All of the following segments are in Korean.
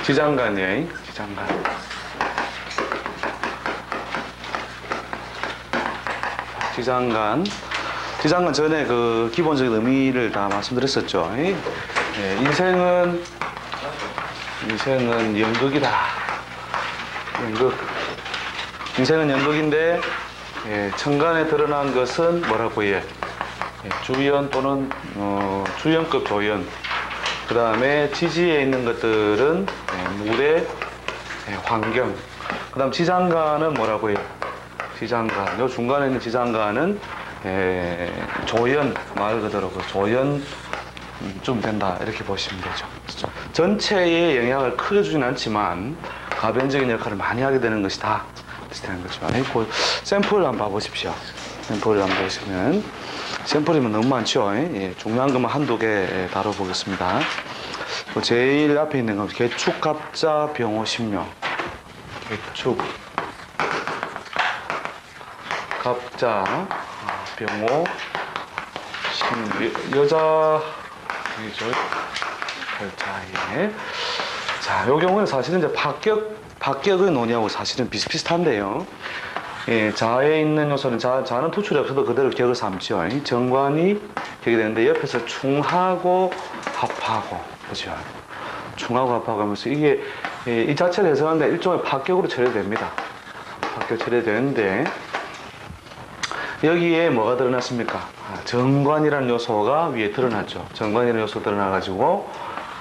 지장간이에요. 지장간. 지장간 전에 그 기본적인 의미를 다 말씀드렸었죠. 인생은 연극이다. 연극. 인생은 연극인데 천간에 드러난 것은 뭐라고 해? 주연 또는 주연급 조연. 그 다음에 지지에 있는 것들은 무대, 환경. 그 다음 지장간은 뭐라고 해요? 지장간. 요 중간에 있는 지장간은 조연, 말 그대로 그 조연 좀 된다. 이렇게 보시면 되죠. 전체에 영향을 크게 주진 않지만 가변적인 역할을 많이 하게 되는 것이다. 이렇게 되는 거죠. 그 샘플을 한번 봐보십시오. 샘플을 한번 보시면 샘플이면 너무 많죠. 중요한 것만 한두 개 다뤄보겠습니다. 제일 앞에 있는 건 개축, 갑자, 병호, 신묘. 개축, 갑자, 병호, 신묘. 여자이죠. 여자예. 자, 요 경우는 사실은 이제 박격의 논의하고 사실은 비슷비슷한데요. 자에 있는 요소는 자는 투출이 없어도 그대로 격을 삼죠. 정관이 격이 되는데 옆에서 충하고 합하고, 그죠? 충하고 합하고 하면서 이게 이 자체를 해석하는데 일종의 박격으로 처리됩니다. 박격 처리되는데 여기에 뭐가 드러났습니까? 정관이라는 요소가 위에 드러났죠. 정관이라는 요소 드러나가지고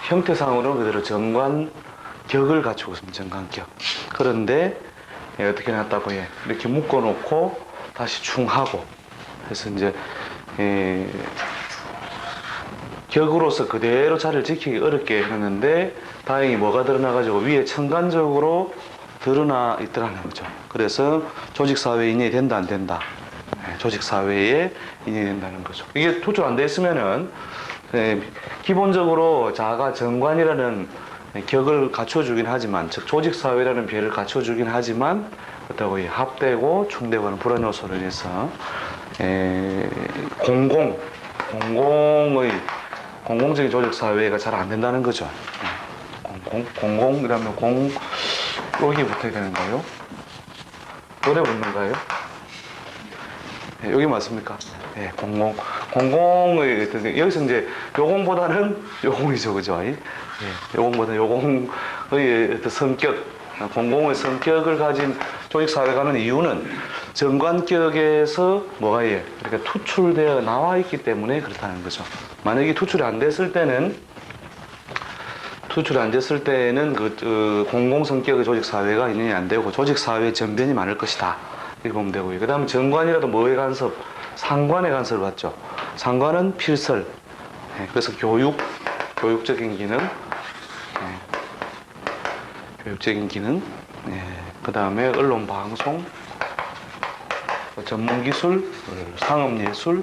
형태상으로는 그대로 정관격을 갖추고 있습니다. 정관격. 그런데 어떻게 놨다고 해? 이렇게 묶어놓고 다시 충하고 해서 이제 격으로서 그대로 자리를 지키기 어렵게 했는데 다행히 뭐가 드러나가지고 위에 천간적으로 드러나 있더라는 거죠. 그래서 조직사회에 인연이 된다 안 된다. 조직사회에 인연이 된다는 거죠. 이게 투출 안 돼 있으면은 기본적으로 자가 정관이라는 격을 갖춰주긴 하지만, 즉 조직사회라는 비례를 갖춰주긴 하지만 그렇다고 합되고 충되고 하는 불안 요소로 인해서 공공적인 조직사회가 잘 안 된다는 거죠. 공공이라면 여기 붙어야 되는가요? 노래 붙는가요? 여기 맞습니까? 공공의 여기서 이제 요공보다는 요공이죠, 그죠? 요공보다는 요공의 어떤 성격, 공공의 성격을 가진 조직사회가 하는 이유는 정관격에서 뭐가 이렇게 투출되어 나와 있기 때문에 그렇다는 거죠. 만약에 투출이 안 됐을 때는 그 공공 성격의 조직사회가 인연이 안 되고 조직사회의 전변이 많을 것이다. 이렇게 보면 되고요. 그 다음에 정관이라도 뭐의 간섭? 상관의 간섭을 받죠. 상관은 필설. 그래서 교육적인 기능. 그 다음에 언론 방송, 전문기술, 상업예술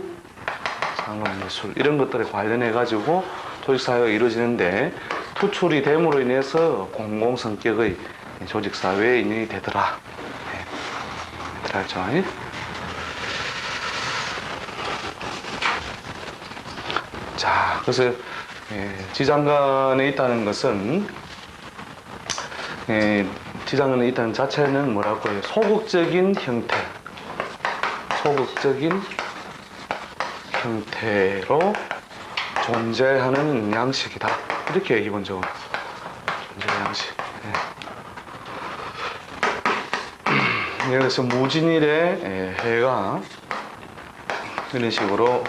이런 것들에 관련해 가지고 조직사회가 이루어지는데 투출이 됨으로 인해서 공공성격의 조직사회에 인연이 되더라. 그렇죠. 자, 그래서 지장간에 있다는 것은 지장간에 있다는 자체는 뭐라고 해요? 소극적인 형태로 존재하는 양식이다. 이렇게 기본적으로 존재 양식. 그래서 무진일의 해가 이런 식으로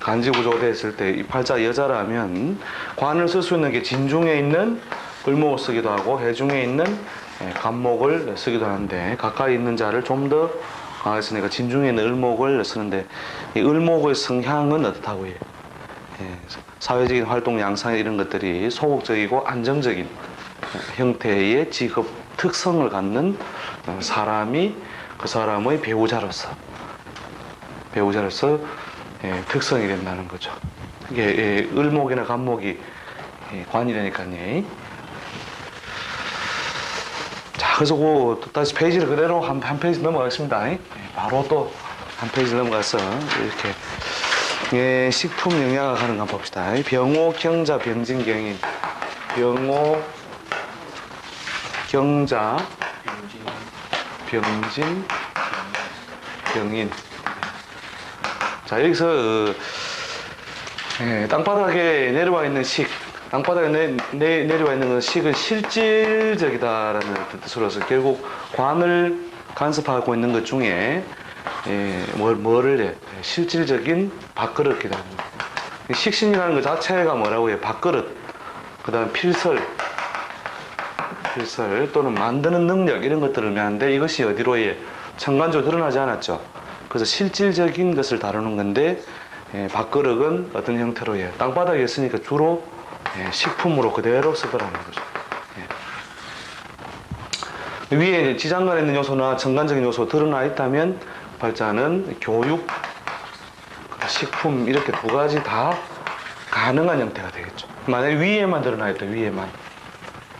간지구조가 됐을 때 이 팔자 여자라면 관을 쓸 수 있는 게 진중에 있는 을목을 쓰기도 하고 해중에 있는 간목을 쓰기도 하는데 가까이 있는 자를 좀 더 강하게 쓰니까 진중에 있는 을목을 쓰는데 이 을목의 성향은 어떻다고 해요? 사회적인 활동 양상 이런 것들이 소극적이고 안정적인 형태의 직업 특성을 갖는 사람이 그 사람의 배우자로서 특성이 된다는 거죠. 이게 을목이나 간목이 관이라니까요. 자, 그래서 다시 페이지를 그대로 한 페이지 넘어가겠습니다. 바로 또 한 페이지 넘어가서 이렇게 예, 식품 영양학 하는 거 한번 봅시다. 병호, 경자, 병진, 경인. 병호, 경자, 병진, 병인. 자, 여기서 땅바닥에 내려와 있는 식, 땅바닥에 내려와 있는 식은 실질적이다라는 뜻으로서 결국 관을 간섭하고 있는 것 중에 뭐를 해? 실질적인 밥그릇이다. 식신이라는 것 자체가 뭐라고 해요? 밥그릇. 그 다음 필설 또는 만드는 능력 이런 것들을 의미하는데 이것이 어디로 해? 천간적으로 드러나지 않았죠. 그래서 실질적인 것을 다루는 건데 밥그릇은 어떤 형태로 해요? 땅바닥에 있으니까 주로 식품으로 그대로 쓰더라는 거죠. 위에 지장간에 있는 요소나 천간적인 요소 드러나 있다면 발자는 교육, 식품 이렇게 두 가지 다 가능한 형태가 되겠죠. 만약에 위에만 드러나 있다,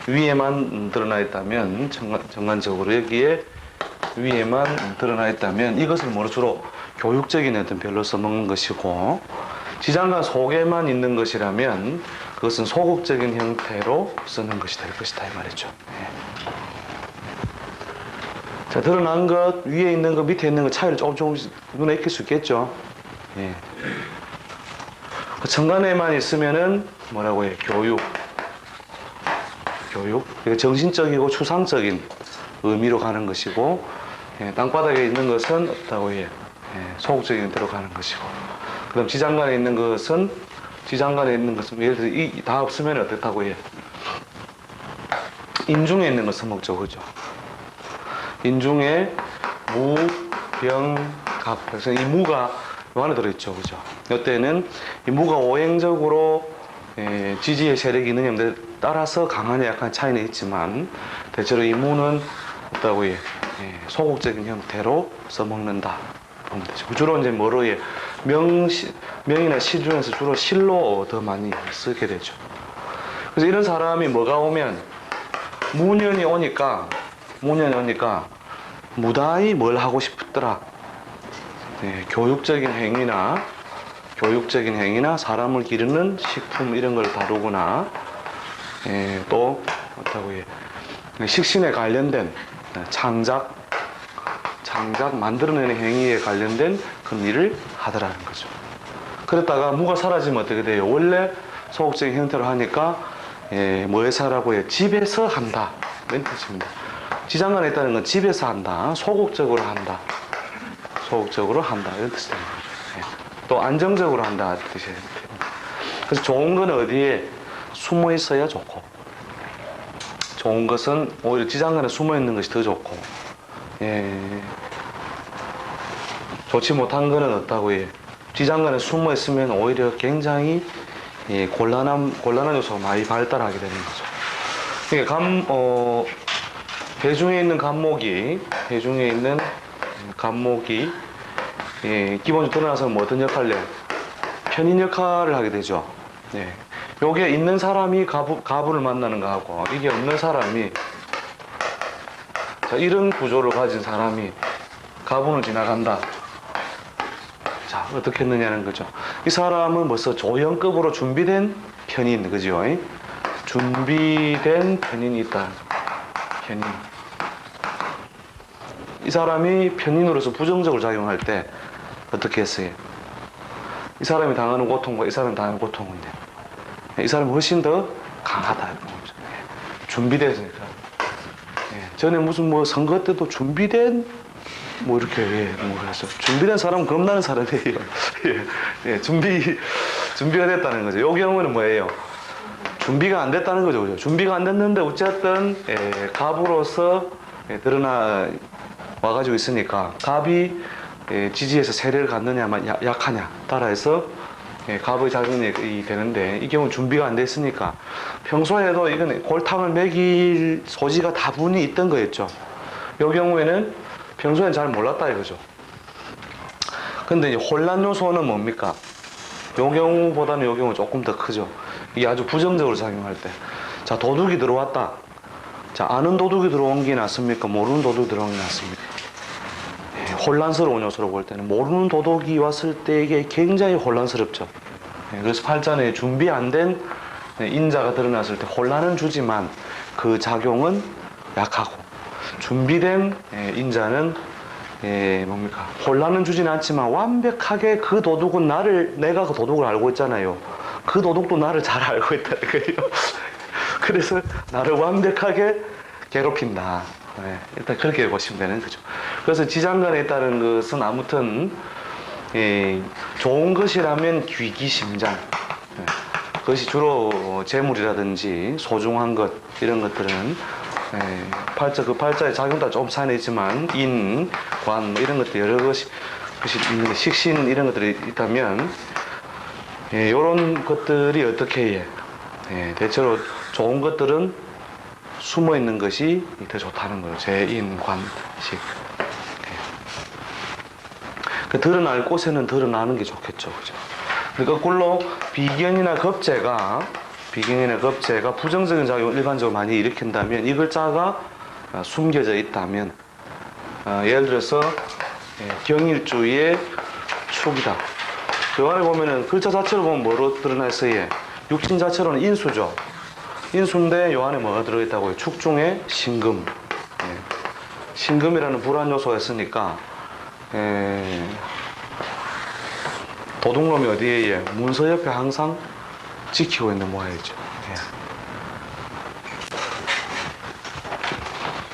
위에만 드러나 있다면 정관적으로 여기에 위에만 드러나 있다면 이것을 뭐로 주로 교육적인 어떤 별로 써먹는 것이고, 지장간 속에만 있는 것이라면 그것은 소극적인 형태로 쓰는 것이 될 것이다 이 말이죠. 자, 드러난 것, 위에 있는 것, 밑에 있는 것 차이를 조금씩 눈에 익힐 수 있겠죠. 예. 천간에만 있으면은 뭐라고 해요? 교육. 정신적이고 추상적인 의미로 가는 것이고, 땅바닥에 있는 것은 없다고 해요. 소극적인 대로 가는 것이고. 그 다음 지장간에 있는 것은 예를 들어 다 없으면 어떻다고 해요? 인중에 있는 것은 먹죠, 그죠? 인중에 무, 병, 갑. 그래서 이 무가 요 안에 들어있죠. 그죠? 이때는 이 무가 오행적으로 지지의 세력이 있느냐에 따라서 강한 약한 차이는 있지만 대체로 이 무는 없다고 해. 소극적인 형태로 써먹는다. 보면 되죠. 주로 이제 뭐로 해? 명이나 시 중에서 주로 실로 더 많이 쓰게 되죠. 그래서 이런 사람이 뭐가 오면 무년이 오니까 무다히 뭘 하고 싶더라. 교육적인 행위나 사람을 기르는 식품 이런 걸 다루거나 또 어떻다고 해? 식신에 관련된 창작 만들어내는 행위에 관련된 그런 일을 하더라는 거죠. 그랬다가 무가 사라지면 어떻게 돼요? 원래 소극적인 형태로 하니까 뭐에서 하라고 해요? 집에서 한다. 이런 뜻입니다. 지장간에 있다는 건 집에서 한다. 소극적으로 한다. 이런 뜻이 되는 거죠. 또 안정적으로 한다. 뜻이 됩니다. 그래서 좋은 건 어디에 숨어 있어야 좋고, 좋은 것은 오히려 지장간에 숨어 있는 것이 더 좋고, 좋지 못한 거는 없다고 해요. 지장간에 숨어 있으면 오히려 굉장히 곤란한 요소가 많이 발달하게 되는 거죠. 그러니까 대중에 있는 간목이 기본적으로 드러나서 뭐 어떤 역할을 해요? 편인 역할을 하게 되죠. 요게 있는 사람이 가부를 만나는 거하고 이게 없는 사람이, 자, 이런 구조를 가진 사람이 가분을 지나간다. 자, 어떻게 했느냐는 거죠. 이 사람은 벌써 조형급으로 준비된 편인, 그죠? 준비된 편인이 있다. 편인. 이 사람이 편인으로서 부정적으로 작용할 때 어떻게 했어요? 이 사람이 당하는 고통과 이 사람이 당하는 고통인데 이 사람이 훨씬 더 강하다. 준비되니까. 전에 무슨 뭐 선거 때도 준비된 뭐 이렇게 그래서 준비된 사람은 겁나는 사람이에요. 준비가 됐다는 거죠. 이 경우는 뭐예요? 준비가 안 됐다는 거죠. 그죠? 준비가 안 됐는데 어쨌든 갑으로서 드러나 와가지고 있으니까 갑이 지지에서 세례를 갖느냐 약하냐 따라해서 갑의 작용이 되는데 이 경우는 준비가 안 됐으니까 평소에도 이건 골탕을 먹일 소지가 다분히 있던 거였죠. 이 경우에는 평소엔 잘 몰랐다 이거죠. 근데 이제 혼란 요소는 뭡니까? 이 경우보다는 이 경우 조금 더 크죠. 이게 아주 부정적으로 작용할 때. 자, 도둑이 들어왔다. 자, 아는 도둑이 들어온 게 낫습니까? 모르는 도둑이 들어온 게 낫습니까? 혼란스러운 요소로 볼 때는 모르는 도독이 왔을 때 이게 굉장히 혼란스럽죠. 그래서 팔자에 준비 안 된 인자가 드러났을 때 혼란은 주지만 그 작용은 약하고, 준비된 인자는 뭡니까? 혼란은 주진 않지만 완벽하게 그 도둑은 내가 그 도둑을 알고 있잖아요. 그 도둑도 나를 잘 알고 있다는 거예요. 그래서 나를 완벽하게 괴롭힌다. 일단 그렇게 보시면 되는 거죠. 그래서 지장간에 있다는 것은 아무튼 좋은 것이라면 귀기심장, 그것이 주로 재물이라든지 소중한 것, 이런 것들은 그 팔자의 작용 따라 조금 차이는 있지만 인, 관, 뭐 이런 것들 여러 것이 있는데, 식신 이런 것들이 있다면 이런 것들이 어떻게 대체로 좋은 것들은 숨어 있는 것이 더 좋다는 거예요. 재인, 관식. 그 드러날 곳에는 드러나는 게 좋겠죠, 그죠? 그러니까 거꾸로 비견이나 겁재가 부정적인 작용을 일반적으로 많이 일으킨다면, 이 글자가 숨겨져 있다면, 예를 들어서 경일주의 축이다. 그 안에 보면은 글자 자체로 보면 뭐로 드러나 있어요? 육신 자체로는 인수죠. 인수인데 요 안에 뭐가 들어있다고요? 축 중에 신금. 신금이라는 불안 요소가 있으니까 도둑놈이 어디에 문서 옆에 항상 지키고 있는 모양이죠.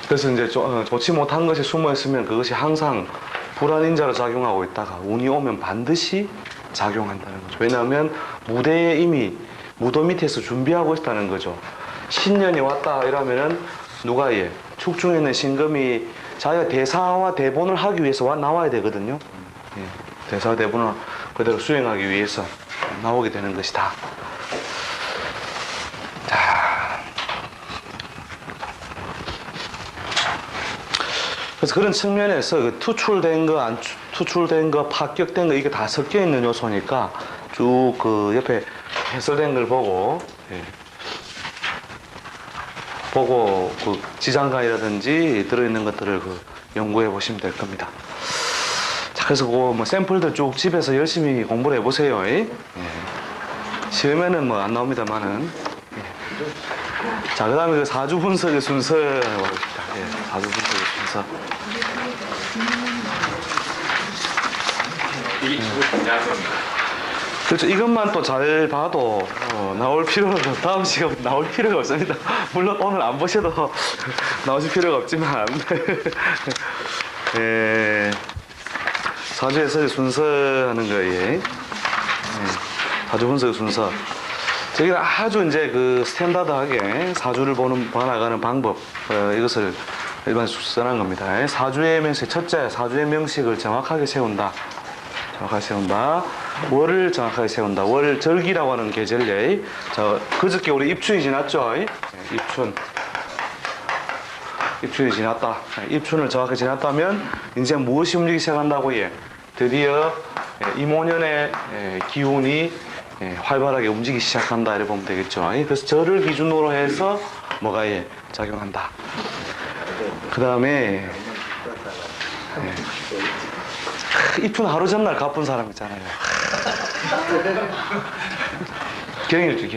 그래서 이제 좋지 못한 것이 숨어 있으면 그것이 항상 불안인자로 작용하고 있다가 운이 오면 반드시 작용한다는 거죠. 왜냐하면 무대에 이미 무도 밑에서 준비하고 있다는 거죠. 신년이 왔다 이러면은 누가 축 중에 있는 신금이 자기가 대사와 대본을 하기 위해서 나와야 되거든요. 대사와 대본을 그대로 수행하기 위해서 나오게 되는 것이다. 자, 그래서 그런 측면에서 그 투출된 거, 안 투출된 거, 합격된 거, 이게 다 섞여 있는 요소니까 쭉 그 옆에 해설된 걸 보고 그 지장간이라든지 들어있는 것들을 연구해 보시면 될 겁니다. 자, 그래서 뭐 샘플들 쭉 집에서 열심히 공부를 해보세요. 시험에는 뭐 안 나옵니다만은. 자, 그 다음에 그 사주 분석의 순서 봅시다. 사주 분석의 순서. 그렇죠. 이것만 또 잘 봐도 나올 필요가, 다음 시간 나올 필요가 없습니다. 물론 오늘 안 보셔도 나오실 필요가 없지만 사주 해석의 순서 하는 거예요. 사주 분석의 순서. 저기는 아주 이제 그 스탠다드하게 사주를 봐나가는 방법, 이것을 일반 써난 겁니다. 사주의 명식, 첫째, 사주의 명식을 정확하게 세운다. 월을 정확하게 세운다. 월 절기라고 하는 계절에, 그저께 우리 입춘이 지났죠? 입춘이 지났다. 입춘을 정확하게 지났다면 이제 무엇이 움직이기 시작한다고 드디어 이모년의 기운이 활발하게 움직이기 시작한다, 이렇게 보면 되겠죠. 그래서 절을 기준으로 해서 뭐가 작용한다. 그 다음에 입춘 하루 전날 가쁜 사람 있잖아요. 경일주.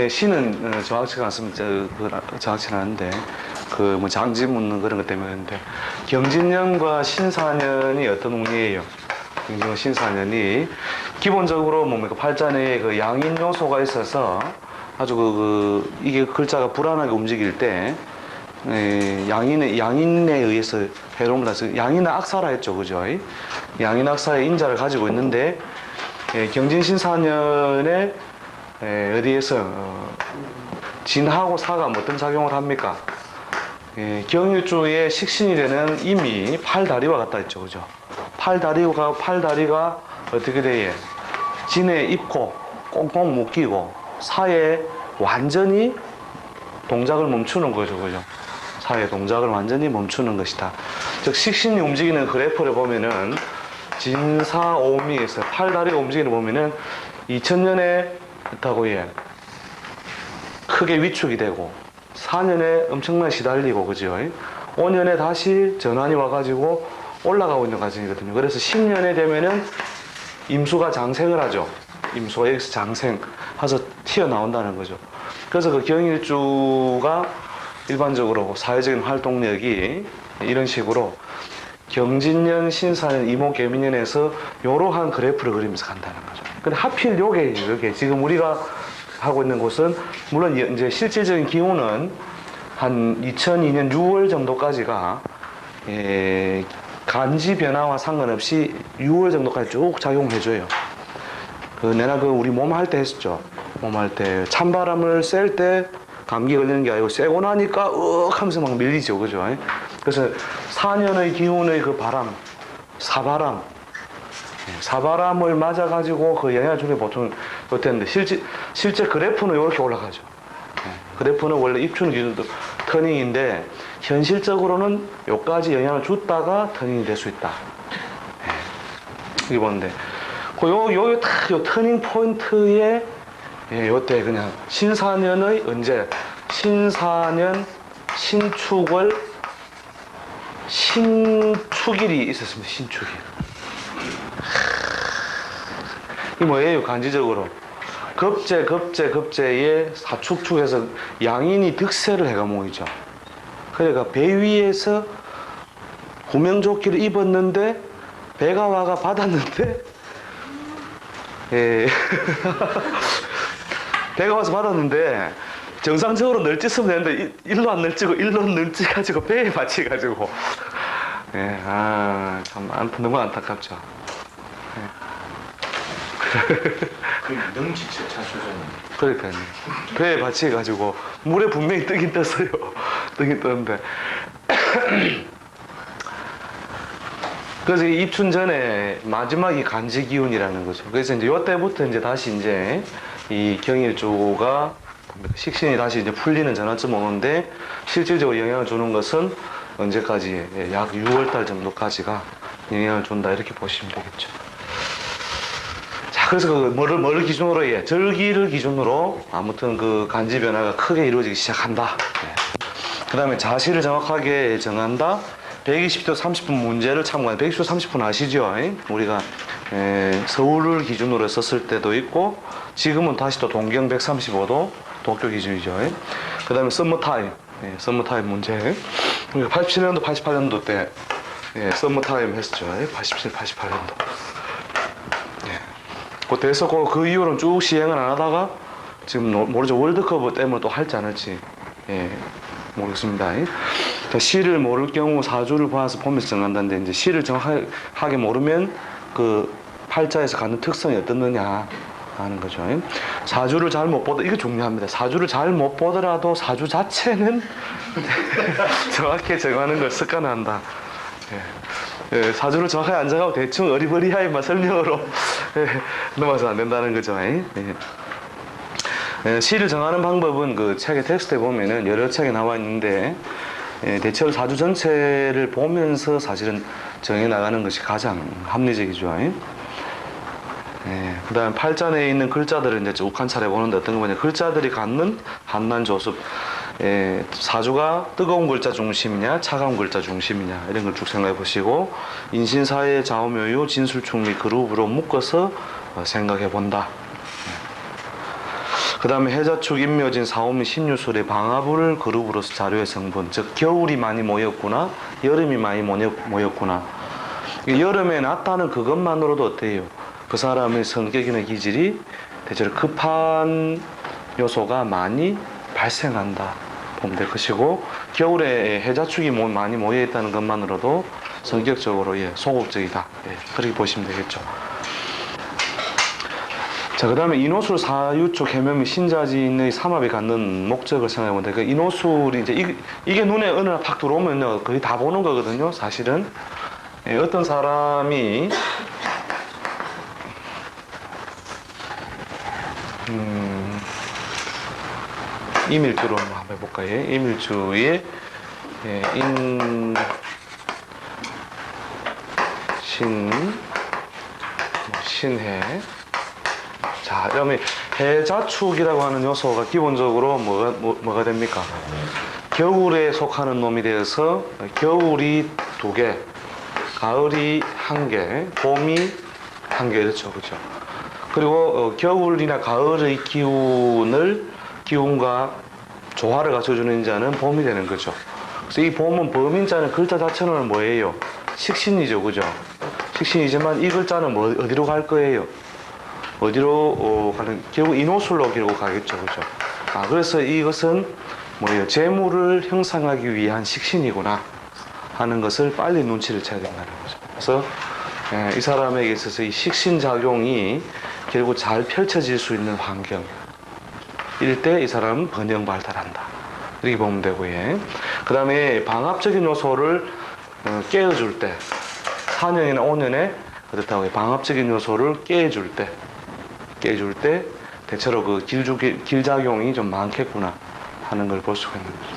시는 정확치가 않습니다. 정확치는 않은데 뭐 장지 묻는 그런 것 때문에. 그런데 경진년과 신사년이 어떤 운이에요? 경진년 신사년이 기본적으로 뭡니까? 팔자내에 그 양인 요소가 있어서 아주 이게 글자가 불안하게 움직일 때 양인에 의해서 해로움을 받아서 양인은 악사라 했죠, 그죠? 양인 악사의 인자를 가지고 있는데 경진신사년에 어디에서 진하고 사가 어떤 작용을 합니까? 경일주의 식신이 되는 임이 팔다리와 같다 했죠, 그죠? 팔다리가 어떻게 돼? 진에 입고 꽁꽁 묶이고 사에 완전히 동작을 멈추는 거죠, 그죠? 사의 동작을 완전히 멈추는 것이다. 즉 식신이 움직이는 그래프를 보면은 진사오미에서 팔다리가 움직이는 거 보면은 2000년에 있다고 크게 위축이 되고 4년에 엄청나게 시달리고 그죠? 5년에 다시 전환이 와가지고 올라가고 있는 과정이거든요. 그래서 10년에 되면은 임수가 장생을 하죠. 임수가 여기서 장생해서 튀어나온다는 거죠. 그래서 그 경일주가 일반적으로 사회적인 활동력이 이런 식으로 경진년, 신사년, 이목개미년에서 이러한 그래프를 그리면서 간다는 거죠. 근데 하필 요게 지금 우리가 하고 있는 곳은 물론 이제 실질적인 기온은 한 2002년 6월 정도까지가 간지 변화와 상관없이 6월 정도까지 쭉 작용해줘요. 내가 우리 몸 할 때 했었죠. 몸 할 때 찬바람을 쐴 때 감기 걸리는 게 아니고 쐬고 나니까 하면서 막 밀리죠, 그죠? 그래서 4년의 기운의 그 바람, 사바람을 맞아가지고 그 영향을 주는 게 보통 그렇다는데 실제 그래프는 이렇게 올라가죠. 그래프는 원래 입추는 기준도 터닝인데 현실적으로는 요까지 영향을 줬다가 터닝이 될 수 있다. 이게 뭔데? 요 터닝 포인트에 요때 그냥 신사년의 언제? 신사년 신축월 신축일이 있었습니다. 신축일. 이 뭐예요? 간지적으로 급제에 사축축에서 양인이 득세를 해가 모이죠. 그러니까 배 위에서 구명조끼를 입었는데 배가 와가 받았는데 배가 와서 받았는데 정상적으로 널찍으면 되는데 일로 안 널찍고 일로 널찍가지고 배에 받치가지고 참 너무 안타깝죠. 그 능지체 차수잖아요. 그러니까요. 배에 받치가지고 물에 분명히 뜨긴 떴어요. 뜨긴 떴는데 그래서 입춘 전에 마지막이 간지 기운이라는 거죠. 그래서 이제 요때부터 이제 다시 이제 이 경일주가 식신이 다시 이제 풀리는 전환점 오는데 실질적으로 영향을 주는 것은 언제까지? 약 6월달 정도까지가 영향을 준다 이렇게 보시면 되겠죠. 자, 그래서 그 뭐를 기준으로 절기를 기준으로 아무튼 그 간지 변화가 크게 이루어지기 시작한다. 그 다음에 자시를 정확하게 정한다. 120도 30분 문제를 참고한 120도 30분 아시죠? 우리가 서울을 기준으로 썼을 때도 있고 지금은 다시 또 동경 135도 도쿄 기준이죠. 그 다음에 썸머타임 문제 우리가 87년도 88년도 때 썸머타임 했었죠. 87, 88년도 그때 했었고 그 이후로는 쭉 시행을 안 하다가 지금 모르죠. 월드컵 때문에 또 할지 안 할지 모르겠습니다. 시를 모를 경우 사주를 보면서 정한다는데 이제 시를 정확하게 모르면 그 팔자에서 갖는 특성이 어떻느냐 하는 거죠. 사주를 잘 못 보더 이거 중요합니다. 사주를 잘 못 보더라도 사주 자체는 정확히 정하는 걸 습관한다. 사주를 정확하게 안 정하고 대충 어리버리하게만 설명으로 넘어서 안 된다는 거죠. 시를 정하는 방법은 그 책의 텍스트에 보면은 여러 책에 나와 있는데 대체로 사주 전체를 보면서 사실은 정해 나가는 것이 가장 합리적이죠. 그 다음에 팔자 내에 있는 글자들을 이제 쭉 관찰해 보는데 어떤 거냐 글자들이 갖는 한난 조습 사주가 뜨거운 글자 중심이냐 차가운 글자 중심이냐 이런 걸 쭉 생각해 보시고 인신사의 좌우묘유 진술충 및 그룹으로 묶어서 생각해 본다. 그 다음에 해자축, 임묘진, 사오미, 신유술의 방화불 그룹으로서 자료의 성분 즉 겨울이 많이 모였구나 여름이 많이 모였구나 여름에 났다는 그것만으로도 어때요? 그 사람의 성격이나 기질이 대체로 급한 요소가 많이 발생한다 보면 될 것이고 겨울에 해자축이 많이 모여있다는 것만으로도 성격적으로 소극적이다 그렇게 보시면 되겠죠. 자, 그 다음에 인호술 사유축 해묘미 신자진의 삼합이 갖는 목적을 생각해 보는데 그 인호술이 이제 이게 눈에 어느 날 팍 들어오면요 거의 다 보는 거거든요 사실은. 어떤 사람이 임일주로 한번 해볼까요? 임일주에 신해. 자, 그러면 해자축이라고 하는 요소가 기본적으로 뭐가 됩니까? 겨울에 속하는 놈이 되어서 겨울이 2개, 가을이 1개, 봄이 1개 이렇죠, 그죠? 그리고 겨울이나 가을의 기운과 조화를 갖춰주는 자는 봄이 되는 거죠. 그래서 이 봄은 범인자는 글자 자체는 뭐예요? 식신이죠, 그죠? 식신이지만 이 글자는 어디로 갈 거예요? 어디로 가는? 결국 인호술로 결국 가겠죠, 그죠? 그래서 이것은 뭐예요? 재물을 형성하기 위한 식신이구나 하는 것을 빨리 눈치를 채야 된다는 거죠. 그래서 이 사람에게 있어서 이 식신 작용이 결국 잘 펼쳐질 수 있는 환경일 때 이 사람은 번영 발달한다. 이렇게 보면 되고요. 그 다음에 방합적인 요소를 깨워줄 때, 4년이나 5년에 그렇다고 방합적인 요소를 깨줄 때 대체로 그 길작용이 좀 많겠구나 하는 걸 볼 수가 있는 거죠.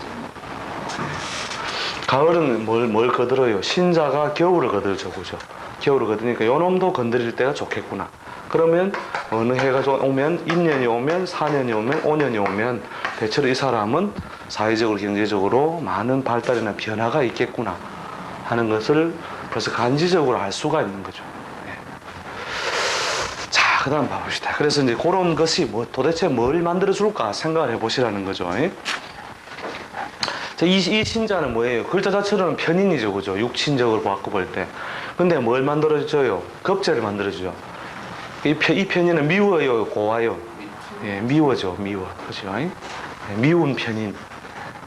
가을은 뭘 거들어요? 신자가 겨울을 거들죠, 그죠? 겨울을 거드니까 요 놈도 건드릴 때가 좋겠구나. 그러면 어느 해가 오면, 1년이 오면, 4년이 오면, 5년이 오면 대체로 이 사람은 사회적으로 경제적으로 많은 발달이나 변화가 있겠구나 하는 것을 벌써 간지적으로 알 수가 있는 거죠. 자, 그 다음 봐봅시다. 그래서 이제 그런 것이 도대체 뭘 만들어줄까 생각을 해보시라는 거죠. 자, 이 신자는 뭐예요? 글자 자체로는 편인이죠, 그죠? 육신적으로 바꿔볼 때. 근데 뭘 만들어줘요? 겁재를 만들어주죠. 이 편인은 미워요, 고와요? 예, 미워죠, 미워. 그죠? 미운 편인.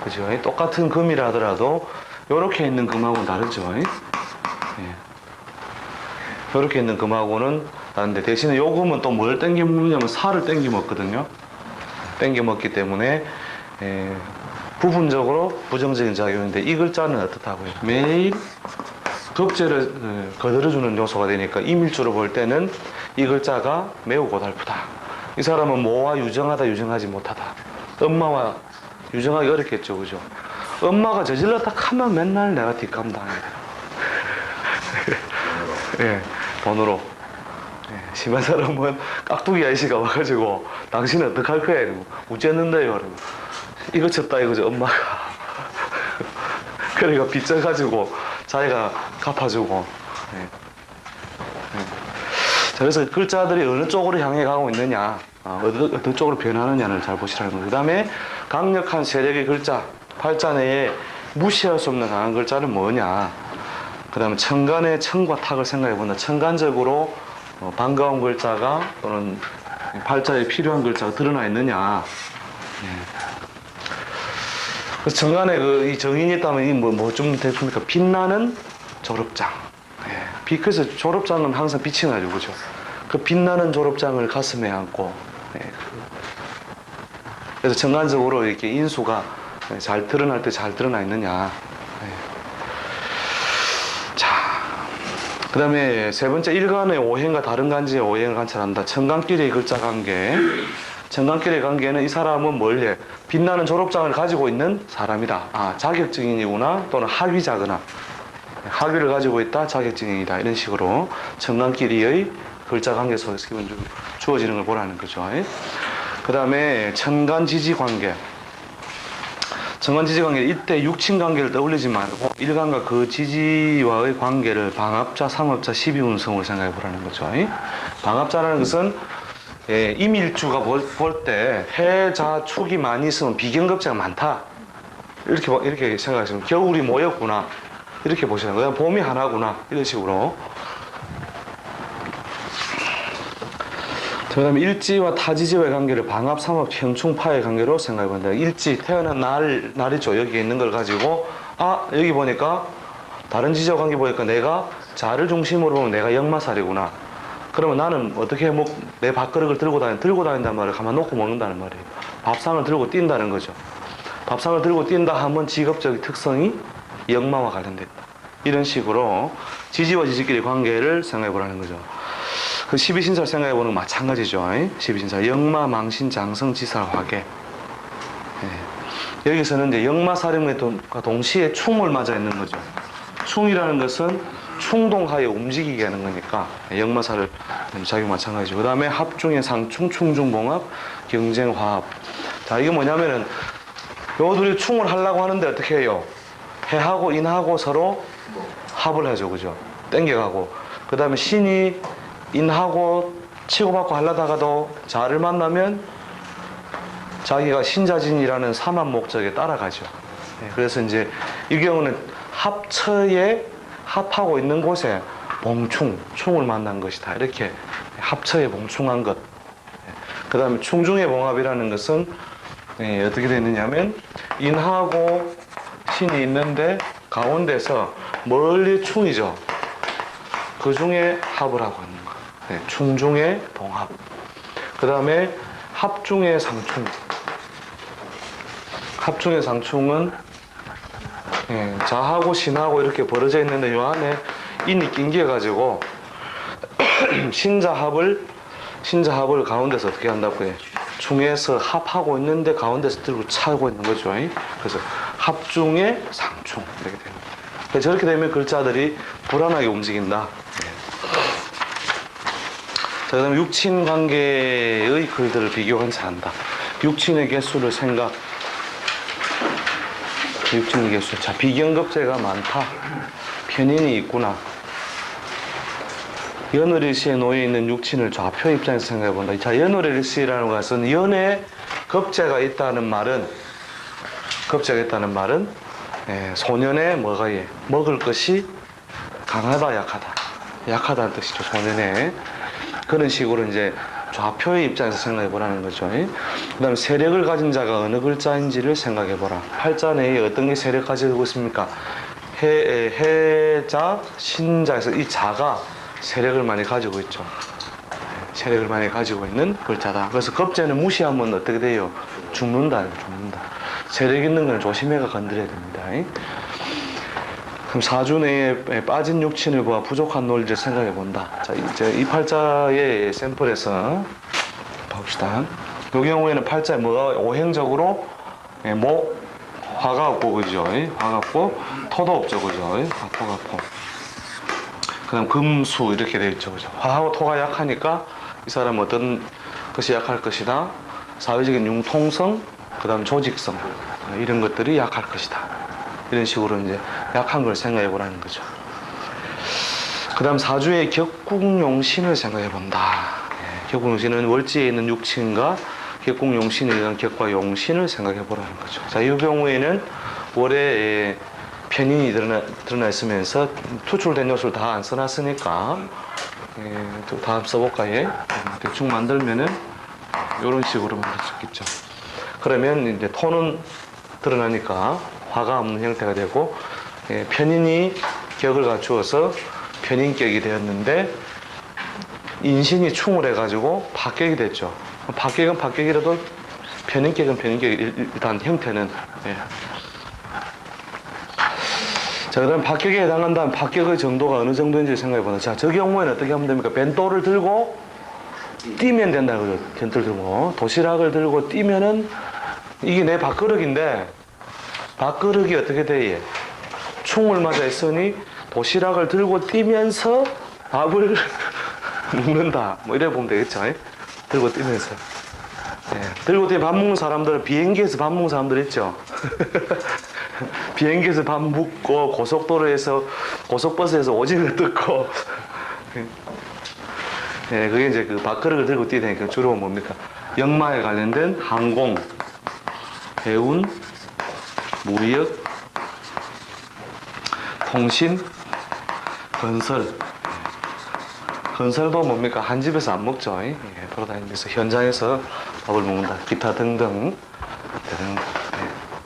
그죠? 똑같은 금이라 하더라도, 요렇게 있는 금하고는 다르죠. 요렇게 있는 금하고는 다른데, 대신에 요 금은 또 뭘 땡겨 먹느냐면 살을 땡겨 먹거든요. 땡겨 먹기 때문에, 부분적으로 부정적인 작용인데, 이 글자는 어떻다고요? 매일 겁재를 거들어주는 요소가 되니까 이밀주로 볼 때는 이 글자가 매우 고달프다. 이 사람은 뭐와 유정하다, 유정하지 못하다. 엄마와 유정하기 어렵겠죠, 그죠? 엄마가 저질렀다 하면 맨날 내가 뒷감당해야 돼요. 예, 돈으로. 예, 심한 사람은 깍두기 아저씨가 와가지고 당신은 어떡할 거야? 이러고 우쨌는데요. 이러고 이거 쳤다 이거죠, 엄마가. 그러니까 빚져가지고 자기가 갚아주고. 예. 자, 그래서 글자들이 어느 쪽으로 향해 가고 있느냐, 어느 쪽으로 변하느냐를 잘 보시라는 거예요. 그 다음에 강력한 세력의 글자, 팔자 내에 무시할 수 없는 강한 글자는 뭐냐. 그 다음에 천간의 천과 탁을 생각해 본다. 천간적으로 반가운 글자가 또는 팔자에 필요한 글자가 드러나 있느냐. 그래서 천간에 이 정인이 있다면 좀 됐습니까? 빛나는 졸업장. 그래서 졸업장은 항상 빛이 나죠, 그죠? 그 빛나는 졸업장을 가슴에 안고. 그래서 천간적으로 이렇게 인수가 잘 드러날 때 잘 드러나 있느냐. 자, 그 다음에 세 번째, 일간의 오행과 다른 간지의 오행을 관찰한다. 천간끼리의 글자 관계. 천간끼리의 관계는 이 사람은 뭘 해? 빛나는 졸업장을 가지고 있는 사람이다. 자격증인이구나, 또는 학위자거나. 학위를 가지고 있다, 자격증인이다. 이런 식으로 천간끼리의 글자 관계 속에서 기본 주어지는 걸 보라는 거죠. 그 다음에 천간지지 관계. 천간지지 관계, 이때 육친 관계를 떠올리지 말고 일간과 그 지지와의 관계를 방합자, 삼합자, 12운성으로 생각해 보라는 거죠. 방합자라는 것은 임일주가 볼 때 해자 축이 많이 있으면 비견급제가 많다. 이렇게 생각하시면 겨울이 모였구나. 이렇게 보시는 거예요. 봄이 하나구나. 이런 식으로. 그 다음에 일지와 타지지와의 관계를 방합, 삼합, 형충파의 관계로 생각해 본다. 일지, 태어난 날이죠. 여기 있는 걸 가지고, 여기 보니까, 다른 지지와 관계 보니까 내가 자를 중심으로 보면 내가 역마살이구나. 그러면 나는 어떻게 내 밥그릇을 들고 다닌단 말이에요. 가만 놓고 먹는다는 말이에요. 밥상을 들고 뛴다는 거죠. 밥상을 들고 뛴다 하면 직업적인 특성이 역마와 관련됐다. 이런 식으로 지지와 지지끼리 관계를 생각해 보라는 거죠. 그 12신사를 생각해 보는 건 마찬가지죠. 12신사. 역마, 망신, 장성, 지살, 화계. 여기서는 이제 역마사령과 동시에 충을 맞아 있는 거죠. 충이라는 것은 충동하에 움직이게 하는 거니까 역마사를 작용 마찬가지죠. 그 다음에 합중의 상충, 충중봉합, 경쟁화합. 자, 이게 뭐냐면은 요 둘이 충을 하려고 하는데 어떻게 해요? 해하고 인하고 서로 합을 하죠, 그죠? 땡겨가고. 그 다음에 신이 인하고 치고받고 하려다가도 자를 만나면 자기가 신자진이라는 삼합 목적에 따라가죠. 그래서 이제 이 경우는 합처에 합하고 있는 곳에 봉충, 충을 만난 것이다. 이렇게 합처에 봉충한 것. 그 다음에 충중의 봉합이라는 것은 어떻게 되느냐면 인하고 신이 있는데 가운데서 멀리 충이죠. 그 중에 합을 하고 있는 것. 충중의 봉합. 그 다음에 합중의 상충. 합중의 상충은 자하고 신하고 이렇게 벌어져 있는데 요 안에 인이 낑겨가지고 신자합을 가운데서 어떻게 한다고요? 중에서 합하고 있는데 가운데서 들고 차고 있는 거죠. 그래서 합중의 상충 이렇게 됩니다. 그래서 저렇게 되면 글자들이 불안하게 움직인다. 자, 그다음에 육친 관계의 글들을 비교한 잘한다. 육친의 개수를 생각. 육친의 개수. 자, 비경급제가 많다. 편인이 있구나. 연월일시에 놓여 있는 육친을 좌표 입장에서 생각해 본다. 자, 연월일시라는 것은 연에 급제가 있다는 말은 소년에 뭐가 먹을 것이 강하다, 약하다. 약하다는 뜻이죠, 소년에. 그런 식으로 이제 좌표의 입장에서 생각해 보라는 거죠. 그 다음에 세력을 가진 자가 어느 글자인지를 생각해 보라. 팔자 내에 어떤 게 세력 가지고 있습니까? 해자, 신자에서 이 자가 세력을 많이 가지고 있죠. 세력을 많이 가지고 있는 글자다. 그래서 급제는 무시하면 어떻게 돼요? 죽는다. 세력 있는 건 조심해가 건드려야 됩니다. 그럼 사주 내에 빠진 육친을 보아 부족한 논리를 생각해 본다. 자, 이제 이 팔자의 샘플에서 봅시다. 이 경우에는 팔자에 뭐가 오행적으로 목, 화가 없고, 그죠? 화가 없고, 토도 없죠, 그죠? 토가 없고. 그 다음 금수 이렇게 되어 있죠, 그죠? 화하고 토가 약하니까 이 사람은 어떤 것이 약할 것이다. 사회적인 융통성, 그 다음 조직성, 이런 것들이 약할 것이다. 이런 식으로 이제 약한 걸 생각해 보라는 거죠. 그 다음 사주의 격국용신을 생각해 본다. 격국용신은 월지에 있는 육친과 격국용신에 대한 격과 용신을 생각해 보라는 거죠. 자, 이 경우에는 월에 편인이 드러나 있으면서 투출된 요소를 다 안 써놨으니까 또 다음 써볼까요? 대충 만들면은 이런 식으로 만들 수 있겠죠. 그러면 이제 토는 드러나니까 화가 없는 형태가 되고 편인이 격을 갖추어서 편인격이 되었는데 인신이 충을 해가지고 박격이 됐죠. 박격은 박격이라도 편인격은 편인격 일단 형태는 자, 그다음 박격에 해당한다면 박격의 정도가 어느 정도인지 생각해 보자. 자, 저 경우에는 어떻게 하면 됩니까? 벤또를 들고 뛰면 된다 그죠? 벤또를 들고 도시락을 들고 뛰면은 이게 내 밥그릇인데 밥그릇이 어떻게 돼? 충을 맞아 있으니 도시락을 들고 뛰면서 밥을 먹는다. 뭐 이래 보면 되겠죠? 들고 뛰면서. 들고 뛰면 밥 먹는 사람들은 비행기에서 밥 먹는 사람들 있죠? 비행기에서 밥 먹고 고속도로에서 고속버스에서 오징어 뜯고 그게 이제 그 밥그릇을 들고 뛰다니까 주로 뭡니까? 역마에 관련된 항공, 해운, 무역, 통신, 건설. 건설도 뭡니까? 한 집에서 안 먹죠. 돌아다니면서 현장에서 밥을 먹는다. 기타 등등.